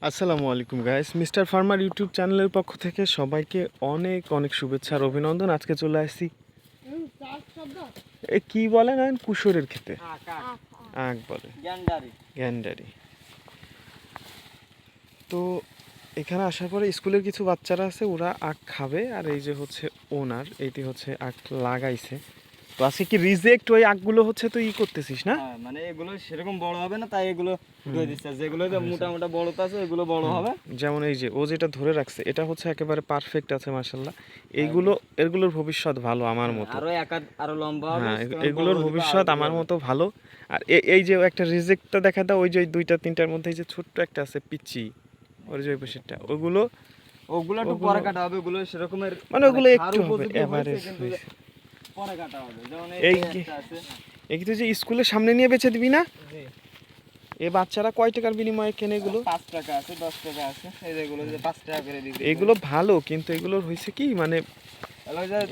আসসালামু আলাইকুম guys, mister farmer YouTube চ্যানেলের পক্ষ থেকে সবাইকে অনেক অনেক শুভেচ্ছা আর অভিনন্দন। আজকে চলে আসছি এ কি বলে না কুশোরের খেতে আখ বলে গ্যান্ডারি। তো এখানে আসার পরে স্কুলের কিছু বাচ্চারা আছে, ওরা আখ খাবে। আর এই যে হচ্ছে ওনার, এইটি হচ্ছে আখ লাগাইছে। তো আজকে কি রিজেক্ট ওই আখগুলো হচ্ছে তো করতেছিস না? মানে এগুলো সেরকম বড় হবে না, তাই এগুলো ধুয়ে দিচ্ছে। যেগুলো মোটা মোটা বড় আছে এগুলো বড় হবে। যেমন এই যে ও যেটা ধরে রাখছে এটা হচ্ছে একেবারে পারফেক্ট আছে মাশাআল্লাহ। এগুলোর ভবিষ্যৎ ভালো আমার মতো। আরো লম্বা হবে। হ্যাঁ, এগুলোর ভবিষ্যৎ আমার মতো ভালো। আর এই যে একটা রিজেক্টটা দেখা দাও, ওই যে দুইটা তিনটার মধ্যে এই যে ছোট্ট একটা আছে পিচ্চি, ওর যে পাশেরটা, ওগুলো একটু পরে কাটা হবে। ওগুলো সেরকমের মানে ওগুলো একটু হবে এভারেজ হয়েছে। পরে কাটা হবে। যেমন এই একটা আছে, এই তো যে স্কুলের সামনে নিয়ে বেচে দিবি না? জি। এই বাচ্চারা কয় টাকার বিনিময়ে কেনে এগুলো? 5 টাকা আছে, 10 টাকা আছে। এই যেগুলো যে 5 টাকা করে দিবে। এগুলো ভালো, কিন্তু এগুলোর হয়েছে কি মানে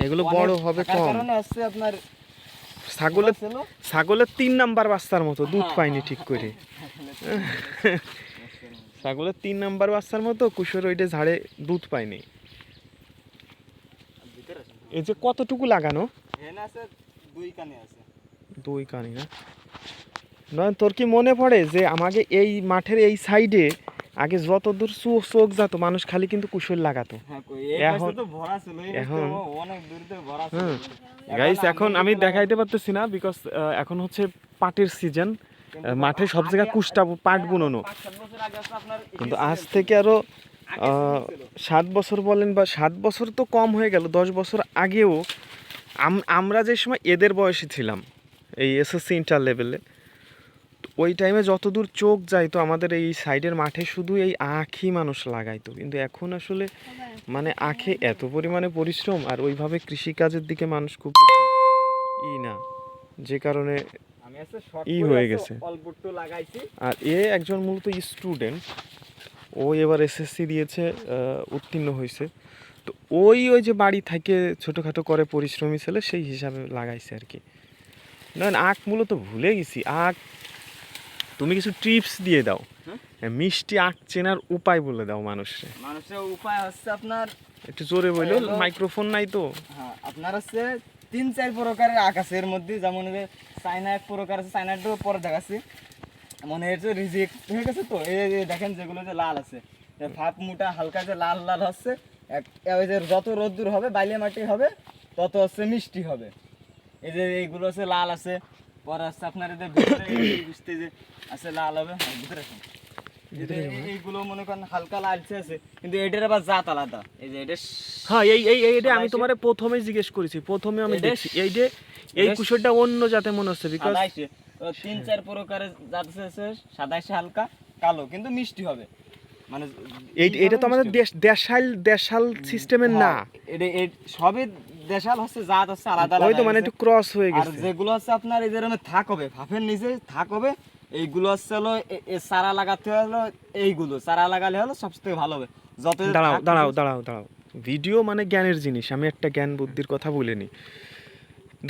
এগুলো বড় হবে কম। কারণে আছে আপনার ছাগলের 3 নাম্বার বাচ্চার মতো দুধ পায়নি ঠিক করে। ছাগলের 3 নাম্বার বাচ্চার মতো কুশোর ওইটা ঝাড়ে দুধ পায়নি। এই যে কতটুকু লাগানো? এখানে আছে 2 কানি আছে। 2 কানি না? নয়, তোর কি মনে পড়ে যে আমাকে এই মাঠের এই সাইডে আগে যত দূর চোখ যেত মানুষ খালি কিন্তু কুশোর লাগাতো। এখন গাইস, এখন আমি দেখাইতে পারতেছি না বিকজ এখন হচ্ছে পাটের সিজন। মাঠে সব জায়গায় পাট বুননো, কিন্তু আজ থেকে আরো 7 বছর বলেন বা 7 বছর তো কম হয়ে গেল, 10 বছর আগেও আমরা যে সময় এদের বয়সী ছিলাম এই এসএসসি ইন্টার লেভেলে, ওই টাইমে যতদূর চোখ যাইতো আমাদের এই সাইডের মাঠে শুধু এই আখই মানুষ লাগাইতো। কিন্তু এখন আসলে মানে আখে এত পরিমাণে পরিশ্রম আর ওইভাবে কৃষিকাজের দিকে মানুষ খুব বেশি না, যে কারণে হয়ে গেছে। আর একজন মূলত স্টুডেন্ট, ও এবার এসএসসি দিয়েছে, উত্তীর্ণ হয়েছে। তো ওই যে বাড়ি থেকে ছোটোখাটো করে পরিশ্রমী ছেলে, সেই হিসাবে লাগাইছে আর কি। না, আখ মূলত ভুলে গেছি। আখ তুমি কিছু টিপস দিয়ে দাও, মিষ্টি আখ চেনার উপায় বলে দাও মানুষের উপায় হচ্ছে আপনার একটু জোরে বললো, মাইক্রোফোন নাই তো। হ্যাঁ, আপনার হচ্ছে 3-4 প্রকারের আখ আছে। এর মধ্যে যেমন চায়না এক প্রকার আছে, চায়নাটাও পরে দেখাচ্ছি। মনে হচ্ছে রিজেক্ট হয়ে গেছে। তো এই দেখেন যেগুলো যে লাল আছে, ফাঁক মোটা হালকা যে লাল লাল হচ্ছে, যত রোদ্দুর হবে বাইলে মাটি হবে তত হচ্ছে মিষ্টি হবে। এই যে এইগুলো হচ্ছে লাল আছে, পরে হচ্ছে আপনার এদের ভিতরে বুঝতে যে আছে লাল হবে। ভিতরে এইগুলো মনে করেন হালকা লালচে আছে, কিন্তু এটার আবার জাত আলাদা। এই যে এটা, হ্যাঁ, এইটা আমি তোমারে প্রথমে জিজ্ঞেস করেছি, প্রথমে আমি দেখছি এই কুশোরটা অন্য জাতে মনে হচ্ছে বিকজ 3-4 প্রকারের জাত আছে। সাদাইশে হালকা কালো, কিন্তু মিষ্টি হবে। মানে এটা তো আমাদের দেশাল সিস্টেমের না। এটা সবই দেশাল হচ্ছে, জাত হচ্ছে আলাদা আলাদা। ওই তো মানে একটু ক্রস হয়ে গেছে। আর যেগুলো হচ্ছে আপনার এই ধরনের থাক হবে, ফাফের নিচে থাক হবে, এইগুলো হচ্ছে হলো চারা লাগাতে হলো। এইগুলো চারা লাগালে হলো সবথেকে ভালো হবে। যত দাঁড়াও, ভিডিও মানে জ্ঞানের জিনিস। আমি একটা জ্ঞান বুদ্ধির কথা বলিনি।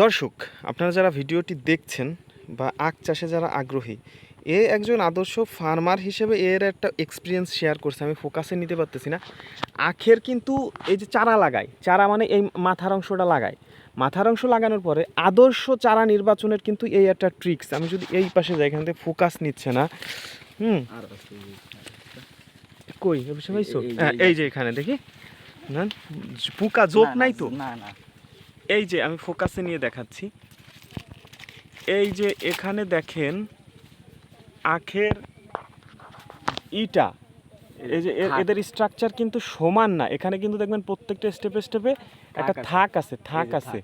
দর্শক, আপনারা যারা ভিডিওটি দেখছেন বা আখ চাষে যারা আগ্রহী, একজন আদর্শ ফার্মার হিসেবে এর একটা এক্সপিরিয়েন্স শেয়ার করছে। আমি ফোকাসে নিতে পারতেছি না। আখের কিন্তু এই যে চারা লাগায়, চারা মানে এই মাথার অংশটা লাগায়, মাথার অংশ লাগানোর পরে আদর্শ চারা নির্বাচনের কিন্তু এই একটা ট্রিক্স। আমি যদি এই পাশে যাই, এখান থেকে ফোকাস নিচ্ছে না। কই এই যে এখানে দেখি না, পোকা জোক নাই তো? না, এই যে আমি ফোকাসে নিয়ে দেখাচ্ছি। এই যে এখানে দেখেন আখের ইটা, এই যে এদের স্ট্রাকচার কিন্তু সমান না। এখানে কিন্তু দেখবেন প্রত্যেকটা স্টেপে একটা থাক আছে।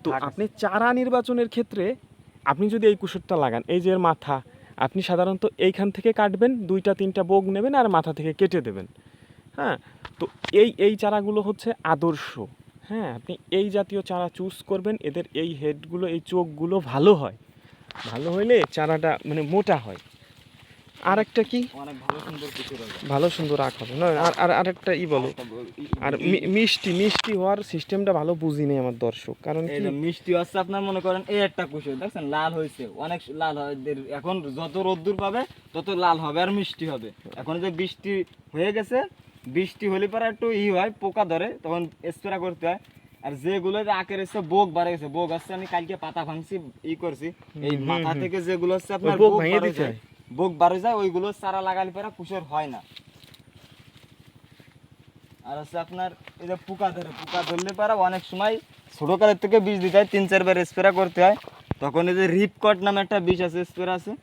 তো আপনি চারা নির্বাচনের ক্ষেত্রে আপনি যদি এই কুশোরটা লাগান, এই যে এর মাথা, আপনি সাধারণত এইখান থেকে কাটবেন, 2-3টা বোগ নেবেন আর মাথা থেকে কেটে দেবেন। হ্যাঁ, তো এই চারাগুলো হচ্ছে আদর্শ। হ্যাঁ, আপনি এই জাতীয় চারা চুজ করবেন। এদের এই হেডগুলো, এই চোখগুলো ভালো হয়, ভালো হইলে চারাটা মানে মোটা হয়। আরেকটা কি অনেক ভালো সুন্দর কুসুর হবে। ভালো সুন্দর আখ হবে না? আর আরেকটা বলো। আর মিষ্টি মিষ্টি হওয়ার সিস্টেমটা ভালো বুঝি নেই আমার দর্শক, কারণ এই কি যে মিষ্টি হচ্ছে আপনার মনে করেন এই একটা কুসুর দেখছেন লাল হয়েছে, অনেক লাল হয়। এখন যত রোদ্দুর পাবে তত লাল হবে আর মিষ্টি হবে। এখন যে বৃষ্টি হয়ে গেছে, বৃষ্টি হলে পরে একটু হয়, পোকা ধরে, তখন স্প্রে করতে হয়। আর যেগুলো যে আখের এসে বোক বাড়ে গেছে, বোক আসছে, আমি কালকে পাতা ভাঙছি করছি, এই মাথা থেকে যেগুলো হচ্ছে আপনার বোক বোক ভেঙে বাড়ে দিতে যায়, হয়। বোক বাড়ে যায়, ওইগুলো চারা লাগালে পরে কুসর হয় না। আর হচ্ছে আপনার এই যে পোকা ধরে, পোকা ধরলে পরে অনেক সময় ছোট কালের থেকে বীজ দিতে হয়, 3-4 বার স্প্রে করতে হয়। তখন এই যে রিপকট নামে একটা বিষ আছে, স্প্রে আছে,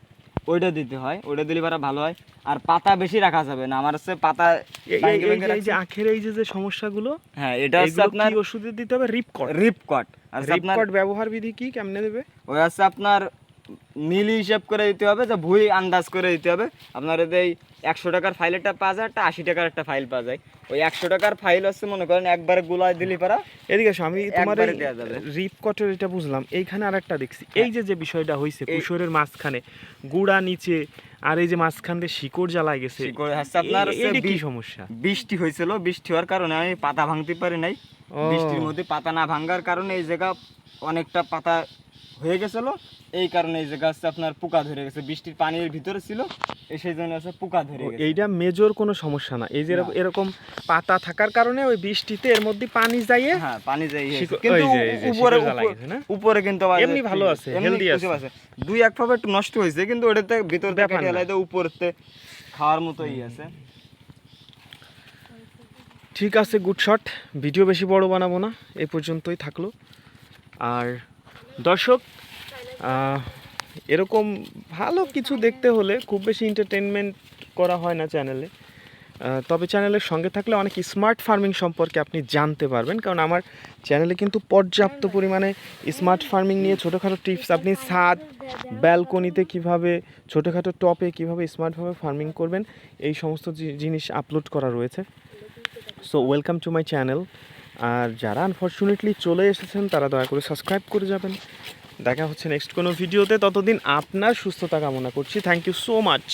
ওইটা দিতে হয়। ওইটা দিলে পরে ভালো হয়। আর পাতা বেশি রাখা যাবে না, আমার হচ্ছে পাতা ভাঙে ভাঙে এই রাখছি। যে আখের এই যে সমস্যাগুলো, হ্যাঁ, এটা হচ্ছে এগুলো আপনার কি ওষুধে দিতে হবে? রিপকট। রিপকট আর হচ্ছে আপনার রিপকট ব্যবহার বিধি কি কেমনে দেবে? ওই হচ্ছে আপনার মিলি হিসাব করে দিতে হবে, যে ভুই আন্দাজ করে দিতে হবে। আপনার এই 100 টাকার ফাইলটা পাওয়া যায়, একটা 80 টাকার একটা ফাইল পাওয়া যায়। ওই 100 টাকার ফাইল হচ্ছে মনে করেন একবারে গুলায় দিলি পারা। এদিকে আসো, আমি তোমার একবারে দেয়া যাবে। রিপকটের এটা বুঝলাম। এইখানে আরেকটা দেখছি, এই যে বিষয়টা হয়েছে কুশোরের মাঝখানে গুড়া নিচে, আর এই যে মাঝখান দিয়ে শিকড় জ্বালায় গেছে, শিকড় হচ্ছে আপনার হচ্ছে এইটা কি সমস্যা? বৃষ্টি হয়েছিল, বৃষ্টি হওয়ার কারণে আমি পাতা ভাঙতে পারি নাই। বৃষ্টির মধ্যে পাতা না ভাঙার কারণে এই জায়গা অনেকটা পাতা হয়ে গেছিল। এই কারণে এই জায়গা হচ্ছে আপনার পোকা ধরে গেছে, বৃষ্টির পানির ভিতরে ছিল, সেই জন্য হচ্ছে পোকা ধরে গেছে। এইটা মেজর কোনো সমস্যা না, এই যে এরকম পাতা থাকার কারণে ওই বৃষ্টিতে এর মধ্যে পানি যাইয়ে, হ্যাঁ, পানি যাই শিকড়- কিন্তু ওই যে এই যে উপরে শিকড় জ্বালা গেছে না? উপরে কিন্তু আবার এমনি ভালো আছে, এমনি healthy কুশি আছে। 2-1 ভাবে একটু নষ্ট হয়েছে, কিন্তু ওটাতে ভিতর থেকে ব্যাপার না। ঢেলাইতে উপরতে খাওয়ার মতোই আছে। ঠিক আছে, গুড শট। ভিডিও বেশি বড় বানাবো না, এই পর্যন্তই থাকলো। আর দর্শক, এরকম ভালো কিছু দেখতে হলে খুব বেশি এন্টারটেনমেন্ট করা হয় না চ্যানেলে, তবে চ্যানেলের সঙ্গে থাকলে অনেক স্মার্ট ফার্মিং সম্পর্কে আপনি জানতে পারবেন, কারণ আমার চ্যানেলে কিন্তু পর্যাপ্ত পরিমাণে স্মার্ট ফার্মিং নিয়ে ছোটোখাটো টিপস, আপনি ছাদ ব্যালকনিতে কিভাবে, ছোটোখাটো টপে কিভাবে স্মার্টভাবে ফার্মিং করবেন, এই সমস্ত জিনিস আপলোড করা রয়েছে। So welcome to my channel. আর যারা আনফর্চুনেটলি চলে এসেছেন তারা দয়া করে সাবস্ক্রাইব করে যাবেন। দেখা হচ্ছে নেক্সট কোনো ভিডিওতে, ততদিন আপনার সুস্থতা কামনা করছি। Thank you so much.